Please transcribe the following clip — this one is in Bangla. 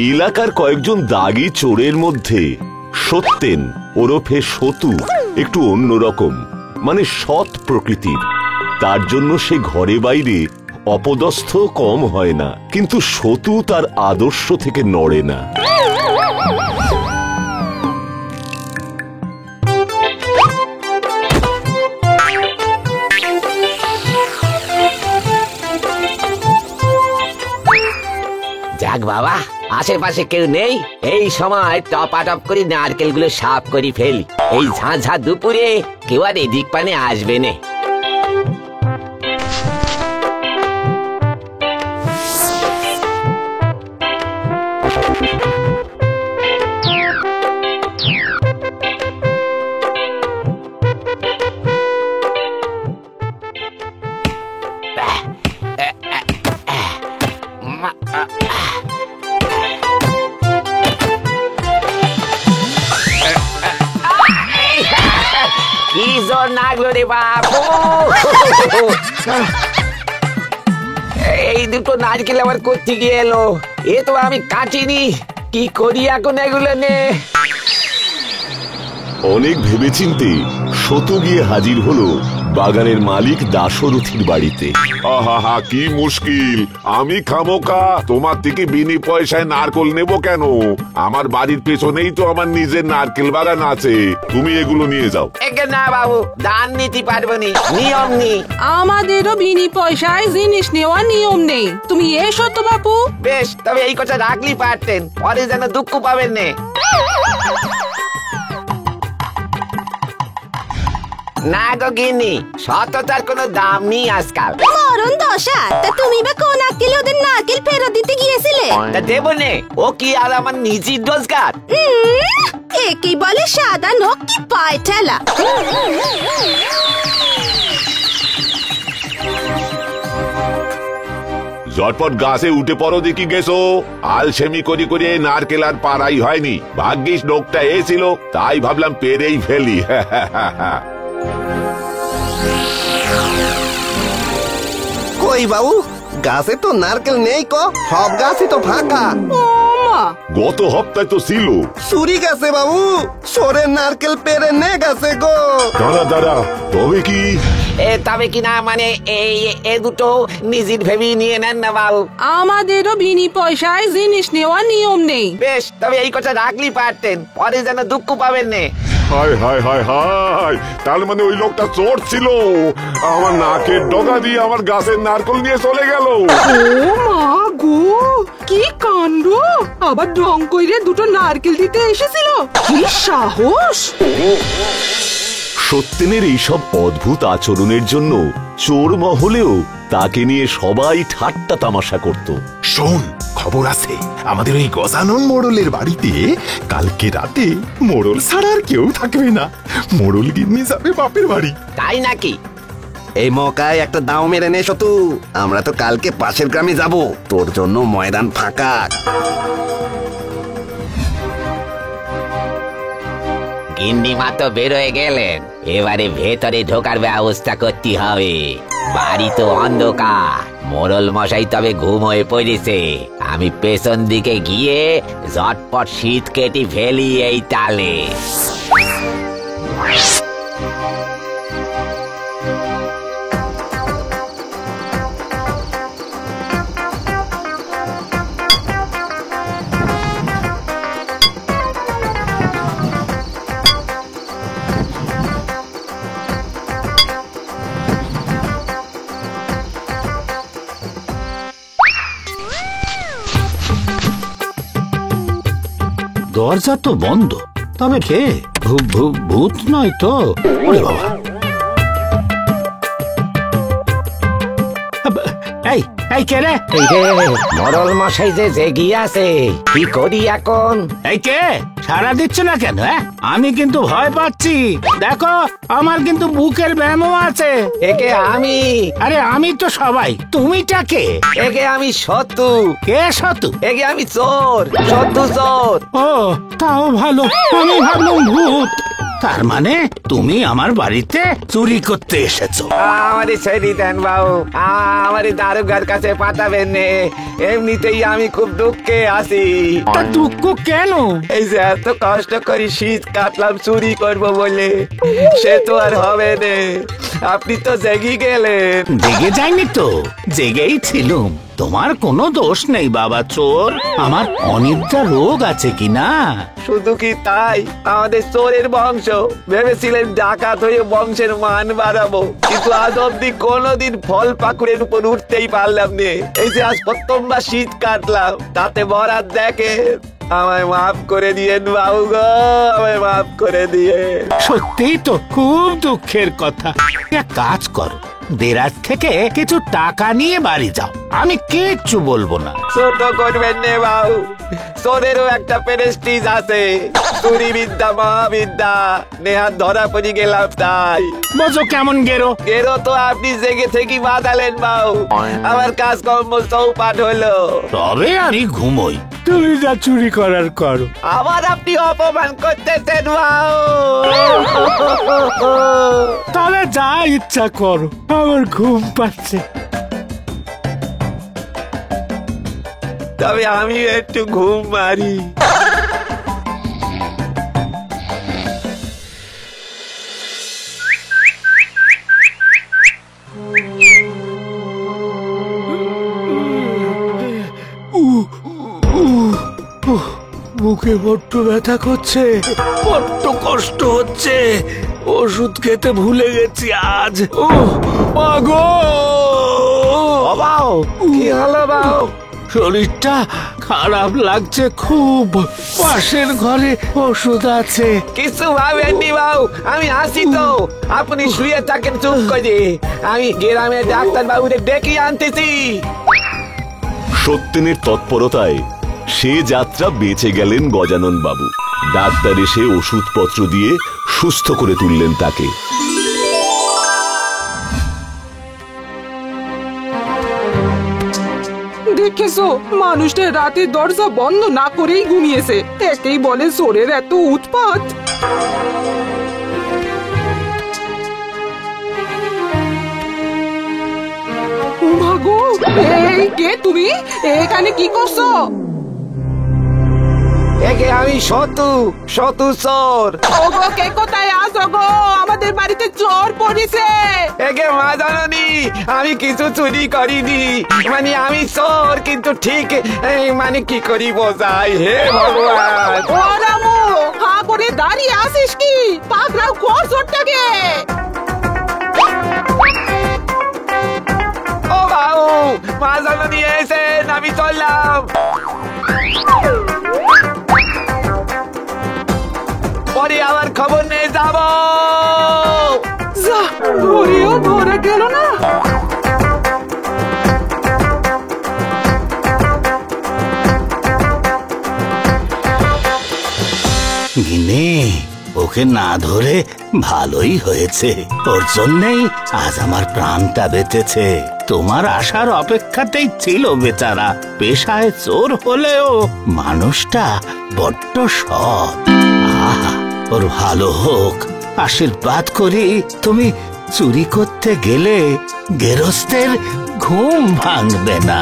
এলাকার কয়েকজন দাগি চোরের মধ্যে সত্যেন ওরফে সতু একটু অন্যরকম, মানে সৎ প্রকৃতির। তার জন্য সে ঘরে বাইরে অপদস্থ কম হয় না, কিন্তু সতু তার আদর্শ থেকে নড়ে না। যাক বাবা, আশেপাশে কেউ নেই, এই সময় টপাটপ করে নারকেল গুলো সাফ করে ফেলি। এই ঝাঁঝা দুপুরে কেউ আর এদিক পানে আসবে না। কি জোর নাগলো রে বাবু! এই দুটো নারকেল আবার করতে গিয়ে এলো, এ তো আমি কাটিনি। কি করি এখন এগুলো নে? অনেক ভেবেচিন্তে সতু গিয়ে হাজির হলো বাগানের মালিক দাশরথীর বাড়িতে। আহা, কি মুশকিল! আমি খামোকা তোমার থেকে বিনি পয়সায় নারকেল নেব কেন? আমার বাড়ির পেছনেই তো আমার নিজের নারকেল বাগান আছে, তুমি এগুলো নিয়ে যাও। না বাবু, দান নিতে পারবো নি, নিয়ম নেই। আমাদেরও বিনি পয়সায় জিনিস নেওয়ার নিয়ম নেই। তুমি এসো তো বাপু। বেশ, তবে এই কথা রাখলেই পারতেন, পরে যেন দুঃখ পাবেন না। না গো গিন্নি, সততার কোনো দাম নেই আজকাল। মরণ দশা, তা তুমি বা কোন আক্কেলে ওদের নারকেল ফেরত দিতে গিয়েছিলে? দেবো নে, ও কি আর আমার নিজের রোজগার? একেই বলে সাদা নখ কি পায় ঠেলা। ঝটপট গাছে উঠে পড়ো দেখি গেছো। আলসেমি করি করে নারকেল আর পাড়াই হয়নি, ভাগ্যিস লোকটা এসেছিল, তাই ভাবলাম পেরেই ফেলি। কই বাবু, গাছে তো নারকেল নেই, সব গাছই তো ফাঁকা। গত হপ্তায় তো ছিল। চুরি গেছে বাবু, সরের নারকেল পেরে নে গেছে গো। দাঁড়া, তবে কি? তবে কি না মানে এ দুটো নিজের ভেবে নিয়ে নেন না বাবু। আমাদেরও বিনি পয়সায় জিনিস নেওয়ার নিয়ম নেই। বেশ, তবে এই কথা রাখলেই পারতেন, পরে যেন দুঃখ পাবেন না। হায় হায় হায় হায়, তার মানে ওই লোকটা চোর ছিল, আমার নাকের ডগা দিয়ে আমার গাছের নারকেল নিয়ে চলে গেল। ও মা গো, কি কাণ্ড! আবার ঢং কইরে দুটো নারকেল দিতে এসেছিল, কি সাহস! সত্যেনের এইসব অদ্ভুত আচরণের জন্য চোর মহলেও তাকে নিয়ে সবাই ঠাট্টা তামাশা করত। শোন, খবর আছে, আমাদের ওই গজানন মোড়লের বাড়িতে কালকে রাতে মোড়ল ছাড়া আর কেউ থাকবে না। মোড়ল গিন্নি যাবে বাপের বাড়ি। তাই নাকি? এই মকায় একটা দাও মেরে নে শতু, আমরা তো কালকে পাশের গ্রামে যাব, তোর জন্য ময়দান ফাঁকা। গিন্নি মা তো বেরোয় গেলেন, এবারে ভেতরে ঢোকার ব্যবস্থা করতে হবে। বাড়ি তো অন্ধকার, মোড়ল মশাই তবে ঘুম হয়ে পড়েছে। আমি পেছন দিকে গিয়ে ঝটপট শীত কেটে ফেলি এই তালে। দরজা তো বন্ধ, তবে কে? ভূত নয় তো? ওরে বাবা! এই কে রে? মোড়ল মশাই যে জেগে আছে, কি করি এখন? এই কে? সাড়া দিচ্ছে না কেন? আমি কিন্তু ভয় পাচ্ছি, দেখো আমার কিন্তু বুকের ব্যায়ামও আছে। একে আমি? আরে আমি তো সবাই, তুমিটা কে? একে আমি সতু। কে সতু? একে আমি চোর, সতু চোর। ও, তাও ভালো, আমি ভাবলাম ভূত। তার মানে তুমি আমার বাড়িতে চুরি করতে এসেছো? আমারে ছেড়ে দেন বাবু, আমার আমারে দারোগার কাছে পাঠাবেন নে, এমনিতেই আমি খুব দুঃখে আছি। তা দুঃখ কেন? এই যে এত কষ্ট করি শীত কাটলাম চুরি করব বলে, সে তো আর হবে না। আপনি তো জেগে গেলেন। জেগে যায়নি তো, জেগেই ছিলুম। তোমার কোনো দোষ নেই বাবা চোর। আমার অনিদ্রা রোগ আছে কিনা? শুধু কি তাই, আমাদের চোরের বংশ, ভেবেছিলেন ডাকাত হয়ে বংশের মান বাড়াবো, কিন্তু আজ অব্দি কোনোদিন ফল পাকুড়ের উপর উঠতেই পারলাম নে। এই যে আজ প্রথমবার শীত কাটলাম, তাতে বরাত দেখে। আমায় মাফ করে দিয়েন বাবু গো, আমায় মাফ করে দিয়ে। সত্যিই তো খুব দুঃখের কথা। এক কাজ করো, দেরাজ থেকে কিছু টাকা নিয়ে বাড়ি যাও, আমি কিচ্ছু বলবো না। ছোট করবেন নে বাবু, চোরেরও একটা প্রেস্টিজ আছে। চুরি বিদ্যা মহাবিদ্যা, নেহাত ধরা পড়ে গেলাম তাই। বোঝো কেমন গেরো? এরও তো আপনি জেগে থেকে বাঁধালেন বাবু, আমার কাজকর্ম চৌপাট হলো। তবে আমি ঘুমোই, তুমি যা চুরি করার করো। আবার আপনি অপমান করতেছেন বাবু। তাহলে যা ইচ্ছা করো, আমার ঘুম পাচ্ছে। তবে আমি একটু ঘুম মারি। বুকে বড্ড ব্যথা করছে, বড্ড কষ্ট হচ্ছে। ওষুধ খেতে ভুলে গেছি আজ। ও মাগো! বাবাও, কি হলো বাবু? শরীরটা খারাপ লাগছে খুব। পাশের ঘরে ওষুধ আছে। কিছু ভাবেননি বাবু, আমি আসি তো। আপনি শুয়ে থাকেন চুপ করে, আমি গ্রামের ডাক্তার বাবুদের ডেকে আনতেছি। সত্যেনের তৎপরতায় সে যাত্রা বেঁচে গেলেন গজানন বাবু। ডাক্তার এসে ওষুধপত্র দিয়ে সুস্থ করে তুললেন তাকে। দেখেছো, মানুষটা রাতে দরজা বন্ধ না করেই ঘুমিয়েছে। একেই বলে চোরের এত উৎপাত। ভাগো, এই কে তুমি? এখানে কি করছো? একে আমি শতু চোর। ওগো, কে কোথায় আছো গো? আমাদের বাড়িতে চোর পড়েছে। একে মা জানি আমি কিছু চুরি করিনি, মানে আমি চোর, কিন্তু ঠিক মানে কি করি বোঝাই। হে ভগবান! ও রামু, হা করে দাঁড়িয়ে আসিস কি? পাকড়াও কর চোরটাকে। ও বাবু, মা জানি এসেন, আমি চললাম। পরে আবার খবর নিয়ে যাব। যা, ধরেও ধরে গেল না। গিনে, ওকে না ধরে ভালোই হয়েছে। ওর জন্যই আজ আমার প্রাণটা বেঁচেছে। তোমার আসার অপেক্ষাতেই ছিল বেচারা। পেশায় চোর হলেও মানুষটা বড্ড সৎ। আহা, ওর ভালো হোক। আশীর্বাদ করি, তুমি চুরি করতে গেলে গেরস্তের ঘুম ভাঙবে না।